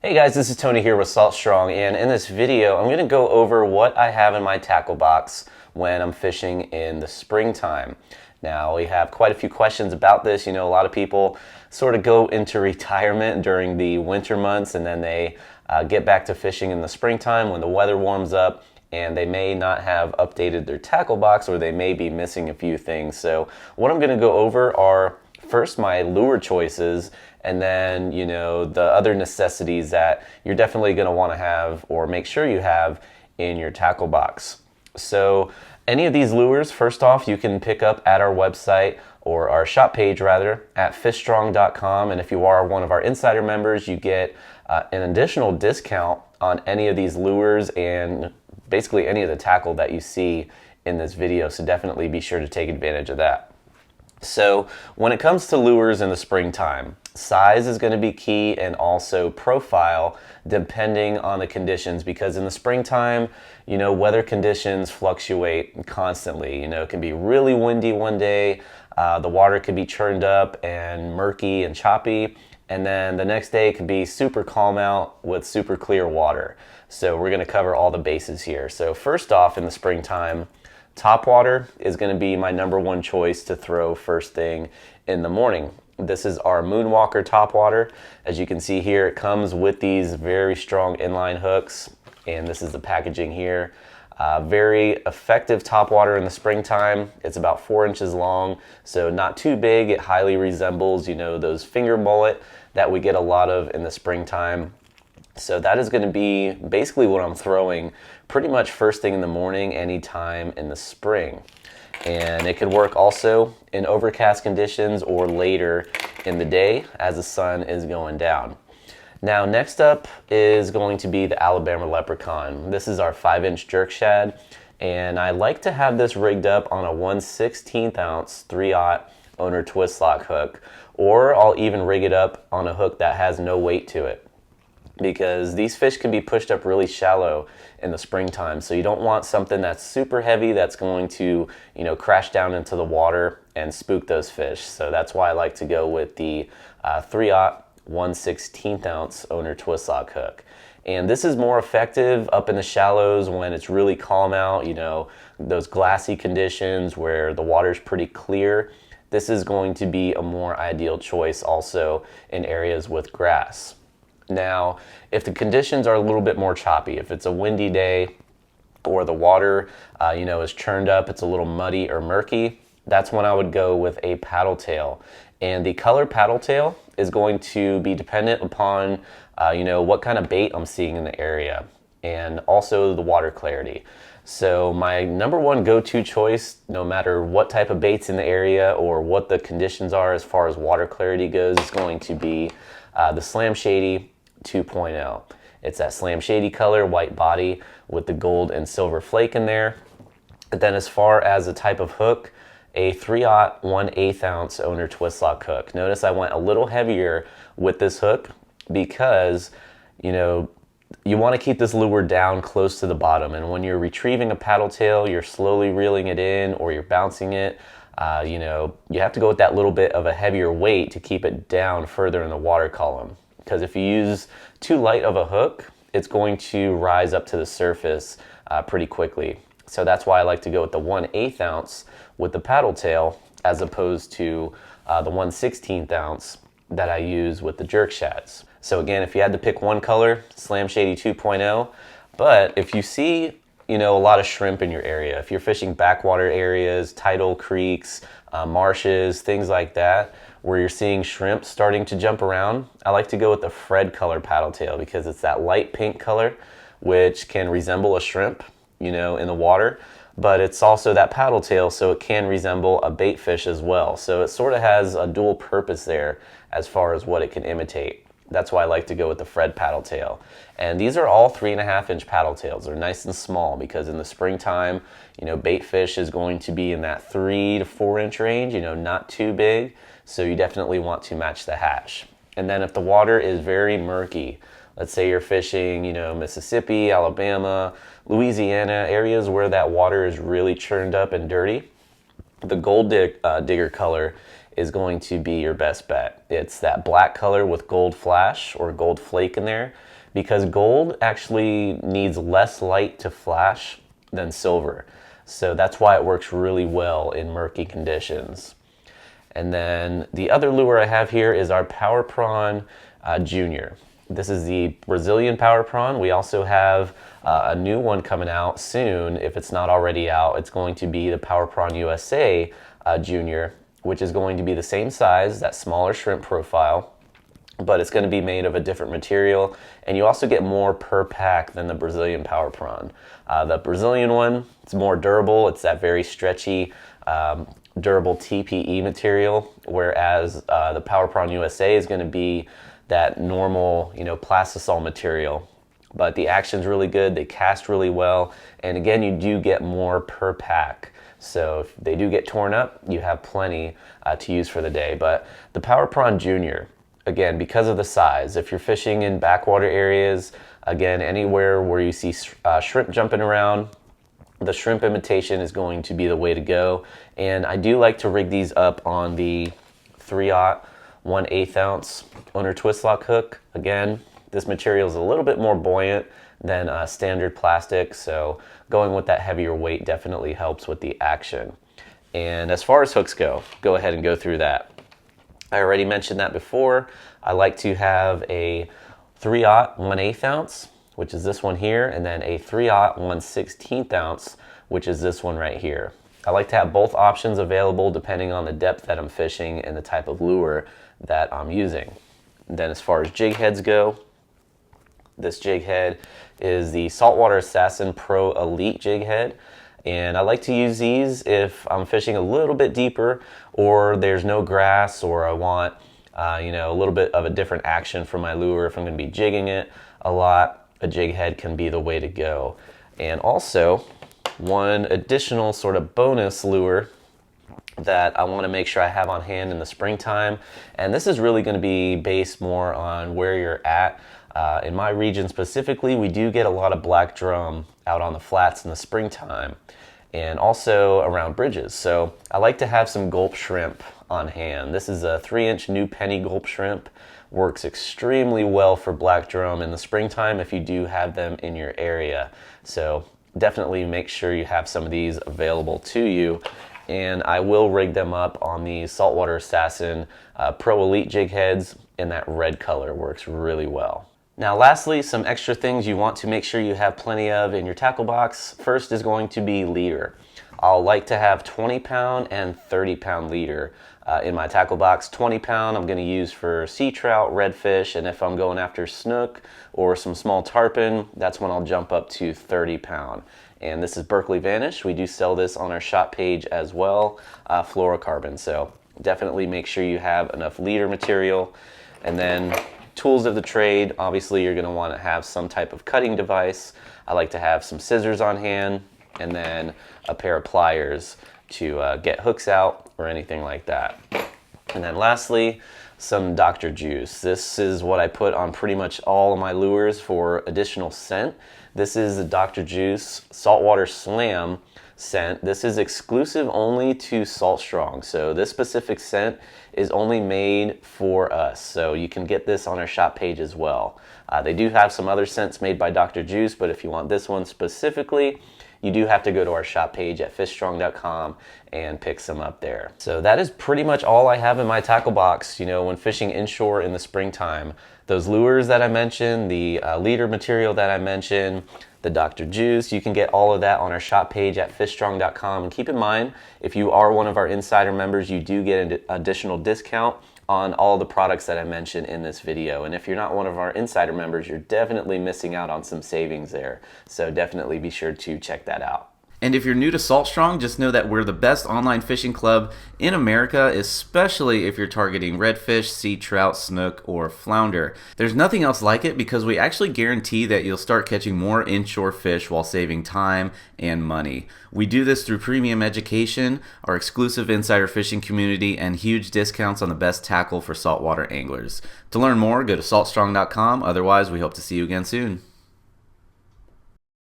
Hey guys, this is Tony here with Salt Strong, and in this video I'm going to go over what I have in my tackle box when I'm fishing in the springtime. Now, we have quite a few questions about this. You know, a lot of people sort of go into retirement during the winter months and then they get back to fishing in the springtime when the weather warms up, and they may not have updated their tackle box or they may be missing a few things. So what I'm going to go over are first my lure choices, and then, you know, the other necessities that you're definitely going to want to have or make sure you have in your tackle box. So any of these lures, first off, you can pick up at our website, or our shop page rather, at fishstrong.com. And if you are one of our insider members, you get an additional discount on any of these lures and basically any of the tackle that you see in this video. So definitely be sure to take advantage of that. So when it comes to lures in the springtime, size is going to be key, and also profile depending on the conditions, because in the springtime, you know, weather conditions fluctuate constantly. You know, it can be really windy one day, the water could be churned up and murky and choppy, and then the next day it could be super calm out with super clear water. So we're going to cover all the bases here. So first off, in the springtime, topwater is going to be my number one choice to throw first thing in the morning. This is our MOONWALKER topwater. As you can see here, it comes with these very strong inline hooks, and this is the packaging here. Very effective topwater in the springtime. It's about 4 inches long, so not too big. It highly resembles, you know, those finger mullet that we get a lot of in the springtime. So that is going to be basically what I'm throwing pretty much first thing in the morning, anytime in the spring. And it can work also in overcast conditions or later in the day as the sun is going down. Now, next up is going to be the Alabama LEPRECHAUN. This is our 5-inch jerk shad, and I like to have this rigged up on a 1/16 ounce 3/0 owner twist lock hook, or I'll even rig it up on a hook that has no weight to it, because these fish can be pushed up really shallow in the springtime. So you don't want something that's super heavy that's going to, you know, crash down into the water and spook those fish. So that's why I like to go with the 3/0 1/16 ounce owner twist lock hook. And this is more effective up in the shallows when it's really calm out, you know, those glassy conditions where the water's pretty clear. This is going to be a more ideal choice also in areas with grass. Now, if the conditions are a little bit more choppy, if it's a windy day or the water, you know, is churned up, it's a little muddy or murky, that's when I would go with a paddle tail. And the color paddle tail is going to be dependent upon, you know, what kind of bait I'm seeing in the area, and also the water clarity. So my number one go-to choice, no matter what type of bait's in the area or what the conditions are as far as water clarity goes, is going to be the Slam Shady 2.0. It's that Slam Shady color, white body with the gold and silver flake in there. But then as far as the type of hook, a 3/0 1/8 ounce owner twist lock hook. Notice I went a little heavier with this hook because, you know, you want to keep this lure down close to the bottom, and when you're retrieving a paddle tail, you're slowly reeling it in or you're bouncing it. You know, you have to go with that little bit of a heavier weight to keep it down further in the water column. Because if you use too light of a hook, it's going to rise up to the surface pretty quickly. So that's why I like to go with the 1/8 ounce with the paddle tail, as opposed to the 1/16 ounce that I use with the jerk shads. So again, if you had to pick one color, Slam Shady 2.0. But if you see, you know, a lot of shrimp in your area, if you're fishing backwater areas, tidal creeks, marshes, things like that, where you're seeing shrimp starting to jump around, I like to go with the F.R.E.D color paddle tail, because it's that light pink color which can resemble a shrimp, you know, in the water, but it's also that paddle tail, so it can resemble a bait fish as well. So it sort of has a dual purpose there as far as what it can imitate. That's why I like to go with the F.R.E.D paddle tail. And these are all 3.5 inch paddle tails. They're nice and small, because in the springtime, you know, bait fish is going to be in that 3 to 4 inch range, you know, not too big. So you definitely want to match the hatch. And then if the water is very murky, let's say you're fishing, you know, Mississippi, Alabama, Louisiana, areas where that water is really churned up and dirty, the gold digger color is going to be your best bet. It's that black color with gold flash or gold flake in there, because gold actually needs less light to flash than silver. So that's why it works really well in murky conditions. And then the other lure I have here is our Power Prawn Junior. This is the Brazilian Power Prawn. We also have a new one coming out soon. If it's not already out, it's going to be the Power Prawn USA Junior, which is going to be the same size, that smaller shrimp profile, but it's going to be made of a different material, and you also get more per pack than the Brazilian Power Prawn. The Brazilian one, it's more durable. It's that very stretchy, durable TPE material, whereas the Power Prawn USA is going to be that normal, plastisol material. But the action's really good. They cast really well, and again, you do get more per pack. So if they do get torn up, you have plenty to use for the day. But the Power Prawn Junior, again, because of the size, if you're fishing in backwater areas, again, anywhere where you see shrimp jumping around, the shrimp imitation is going to be the way to go. And I do like to rig these up on the 3/0 1/8 ounce owner twist lock hook. Again, this material is a little bit more buoyant than standard plastic, so going with that heavier weight definitely helps with the action. And as far as hooks go ahead and go through that. I already mentioned that before. I like to have a 3/0 1/8 ounce, which is this one here, and then a 3/0 1/16 ounce, which is this one right here. I like to have both options available depending on the depth that I'm fishing and the type of lure that I'm using. And then as far as jig heads go, this jig head is the Saltwater Assassin Pro Elite jig head. And I like to use these if I'm fishing a little bit deeper, or there's no grass, or I want a little bit of a different action for my lure. If I'm going to be jigging it a lot, a jig head can be the way to go. And also, one additional sort of bonus lure that I want to make sure I have on hand in the springtime, and this is really going to be based more on where you're at. In my region specifically, we do get a lot of black drum out on the flats in the springtime, and also around bridges. So I like to have some gulp shrimp on hand. This is a 3-inch new penny gulp shrimp. Works extremely well for black drum in the springtime if you do have them in your area. So definitely make sure you have some of these available to you. And I will rig them up on the Saltwater Assassin Pro Elite jig heads in that red color. Works really well. Now lastly, some extra things you want to make sure you have plenty of in your tackle box. First is going to be leader. I'll like to have 20-pound and 30-pound leader in my tackle box. 20-pound I'm going to use for sea trout, redfish, and if I'm going after snook or some small tarpon, that's when I'll jump up to 30-pound. And this is Berkeley Vanish. We do sell this on our shop page as well, fluorocarbon. So definitely make sure you have enough leader material. And then tools of the trade, obviously you're going to want to have some type of cutting device. I like to have some scissors on hand, and then a pair of pliers to get hooks out or anything like that. And then lastly, some Dr. Juice. This is what I put on pretty much all of my lures for additional scent. This is the Dr. Juice Saltwater Slam scent. This is exclusive only to Salt Strong. So this specific scent is only made for us. So you can get this on our shop page as well. They do have some other scents made by Dr. Juice, but if you want this one specifically, you do have to go to our shop page at fishstrong.com and pick some up there. So that is pretty much all I have in my tackle box, when fishing inshore in the springtime. Those lures that I mentioned, the leader material that I mentioned, the Dr. Juice, you can get all of that on our shop page at fishstrong.com. And keep in mind, if you are one of our insider members, you do get an additional discount on all the products that I mentioned in this video. And if you're not one of our insider members, you're definitely missing out on some savings there. So definitely be sure to check that out. And if you're new to Salt Strong, just know that we're the best online fishing club in America, especially if you're targeting redfish, sea trout, snook, or flounder. There's nothing else like it because we actually guarantee that you'll start catching more inshore fish while saving time and money. We do this through premium education, our exclusive insider fishing community, and huge discounts on the best tackle for saltwater anglers. To learn more, go to saltstrong.com. Otherwise, we hope to see you again soon.